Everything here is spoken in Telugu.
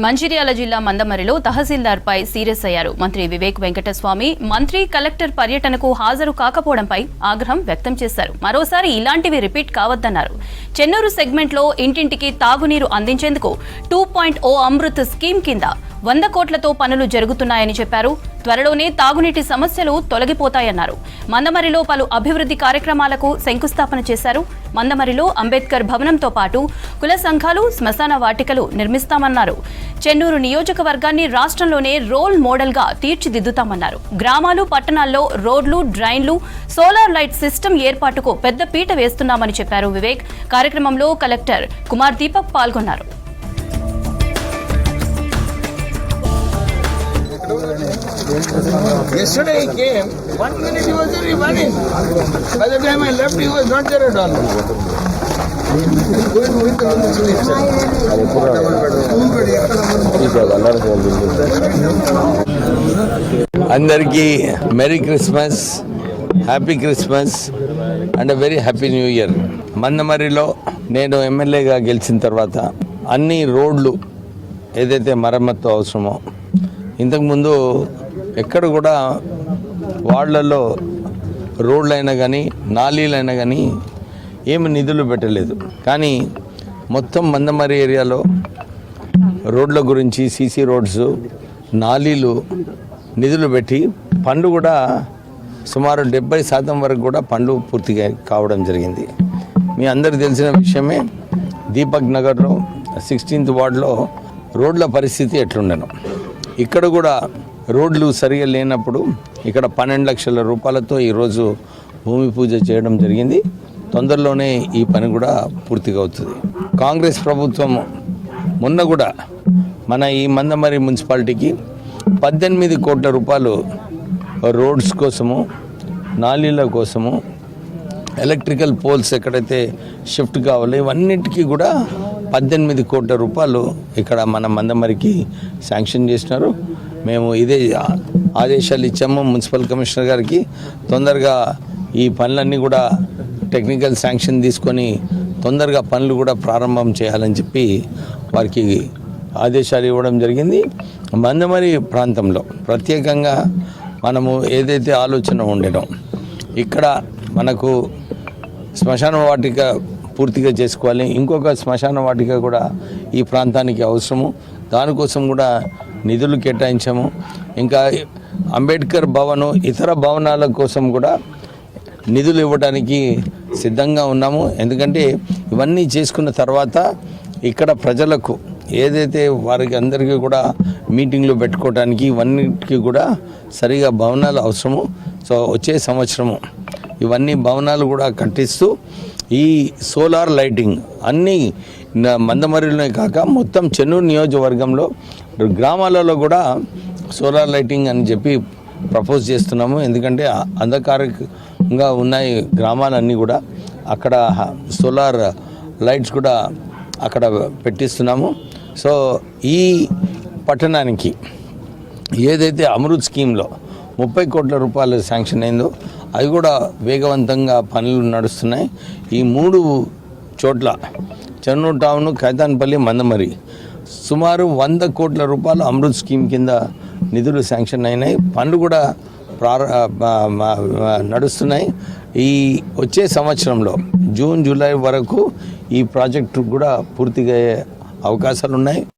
మంచిర్యాల జిల్లా మందమరిలో తహసీల్దార్పై సీరియస్ అయ్యారు మంత్రి వివేక్ వెంకటస్వామి. మంత్రి కలెక్టర్ పర్యటనకు హాజరు కాకపోవడంపై ఆగ్రహం వ్యక్తం చేశారు. మరోసారి ఇలాంటివి రిపీట్ కావద్దన్నారు. చెన్నూరు సెగ్మెంట్లో ఇంటింటికి తాగునీరు అందించేందుకు 2.0 అమృత్ స్కీమ్ కింద 100 కోట్లతో పనులు జరుగుతున్నాయని చెప్పారు. త్వరలోనే తాగునీటి సమస్యలు తొలగిపోతాయన్నారు. మందమరిలో పలు అభివృద్ధి కార్యక్రమాలకు శంకుస్థాపన చేశారు. మందమరిలో అంబేద్కర్ భవనంతో పాటు కుల సంఘాలు, శ్మశాన వాటికలు నిర్మిస్తామన్నారు. చెన్నూరు నియోజకవర్గాన్ని రాష్ట్రంలోనే రోల్ మోడల్ గా తీర్చిదిద్దుతామన్నారు. గ్రామాలు, పట్టణాల్లో రోడ్లు, డ్రైన్లు, సోలార్ లైట్ సిస్టమ్ ఏర్పాటుకు పెద్ద పీట వేస్తున్నామని చెప్పారు వివేక్. కార్యక్రమంలో కలెక్టర్ కుమార్ దీపక్ పాల్గొన్నారు. Yesterday he came, 1 minute he was there, he went in. By the time I left, he was not there at all. అందరికీ merry Christmas, happy Christmas and very happy new year. మందమరిలో నేను ఎమ్మెల్యేగా గెలిచిన తర్వాత అన్ని రోడ్లు ఏదైతే మరమ్మత్తు అవసరమో, ఇంతకుముందు ఎక్కడ కూడా వార్డులలో రోడ్లైనా కానీ నాలీలైనా కానీ ఏమి నిధులు పెట్టలేదు. కానీ మొత్తం మందమరి ఏరియాలో రోడ్ల గురించి సీసీ రోడ్స్, నాలీలు నిధులు పెట్టి పనులు కూడా సుమారు 70% వరకు కూడా పనులు పూర్తిగా కావడం జరిగింది. మీ అందరికీ తెలిసిన విషయమే, దీపక్ నగర్లో 16th వార్డులో రోడ్ల పరిస్థితి ఎట్లుండను. ఇక్కడ కూడా రోడ్లు సరిగా లేనప్పుడు ఇక్కడ 12 లక్షల రూపాయలతో ఈరోజు భూమి పూజ చేయడం జరిగింది. తొందరలోనే ఈ పని కూడా పూర్తిగా అవుతుంది. కాంగ్రెస్ ప్రభుత్వం మొన్న కూడా మన ఈ మందమరి మున్సిపాలిటీకి 18 కోట్ల రూపాయలు రోడ్స్ కోసము, నాలీల కోసము, ఎలక్ట్రికల్ పోల్స్ ఎక్కడైతే షిఫ్ట్ కావాలో ఇవన్నిటికీ కూడా 18 కోట్ల రూపాయలు ఇక్కడ మన మందమరికి శాంక్షన్ చేసినారు. మేము ఇదే ఆదేశాలు ఇచ్చాము మున్సిపల్ కమిషనర్ గారికి. తొందరగా ఈ పనులన్నీ కూడా టెక్నికల్ శాంక్షన్ తీసుకొని తొందరగా పనులు కూడా ప్రారంభం చేయాలని చెప్పి వారికి ఆదేశాలు ఇవ్వడం జరిగింది. మందమరి ప్రాంతంలో ప్రత్యేకంగా మనము ఏదైతే ఆలోచన ఉండేనో, ఇక్కడ మనకు శ్మశాన వాటిక పూర్తిగా చేసుకోవాలి. ఇంకొక శ్మశాన వాటిక కూడా ఈ ప్రాంతానికి అవసరము. దానికోసం కూడా నిధులు కేటాయించాము. ఇంకా అంబేద్కర్ భవను, ఇతర భవనాల కోసం కూడా నిధులు ఇవ్వడానికి సిద్ధంగా ఉన్నాము. ఎందుకంటే ఇవన్నీ చేసుకున్న తర్వాత ఇక్కడ ప్రజలకు ఏదైతే వారికి అందరికీ కూడా మీటింగ్లు పెట్టుకోవడానికి ఇవన్నిటికీ కూడా సరిగా భవనాలు అవసరము. సో వచ్చే సంవత్సరము ఇవన్నీ భవనాలు కూడా కట్టిస్తూ ఈ సోలార్ లైటింగ్ అన్నీ మందమరిలోనే కాక మొత్తం చెన్నూరు నియోజకవర్గంలో గ్రామాలలో కూడా సోలార్ లైటింగ్ అని చెప్పి ప్రపోజ్ చేస్తున్నాము. ఎందుకంటే అంధకారంగా ఉన్నాయి గ్రామాలన్నీ కూడా, అక్కడ సోలార్ లైట్స్ కూడా అక్కడ పెట్టిస్తున్నాము. సో ఈ పట్టణానికి ఏదైతే అమృత్ స్కీమ్లో 30 కోట్ల రూపాయలు శాంక్షన్ అయిందో అవి కూడా వేగవంతంగా పనులు నడుస్తున్నాయి. ఈ 3 చోట్ల చెన్నూరు టౌన్, ఖైతాన్పల్లి, మందమరి సుమారు 100 కోట్ల రూపాయలు అమృత్ స్కీమ్ కింద నిధులు శాంక్షన్ అయినాయి. పనులు కూడా నడుస్తున్నాయి. ఈ వచ్చే సంవత్సరంలో జూన్, జూలై వరకు ఈ ప్రాజెక్టు కూడా పూర్తిగా అవకాశాలు ఉన్నాయి.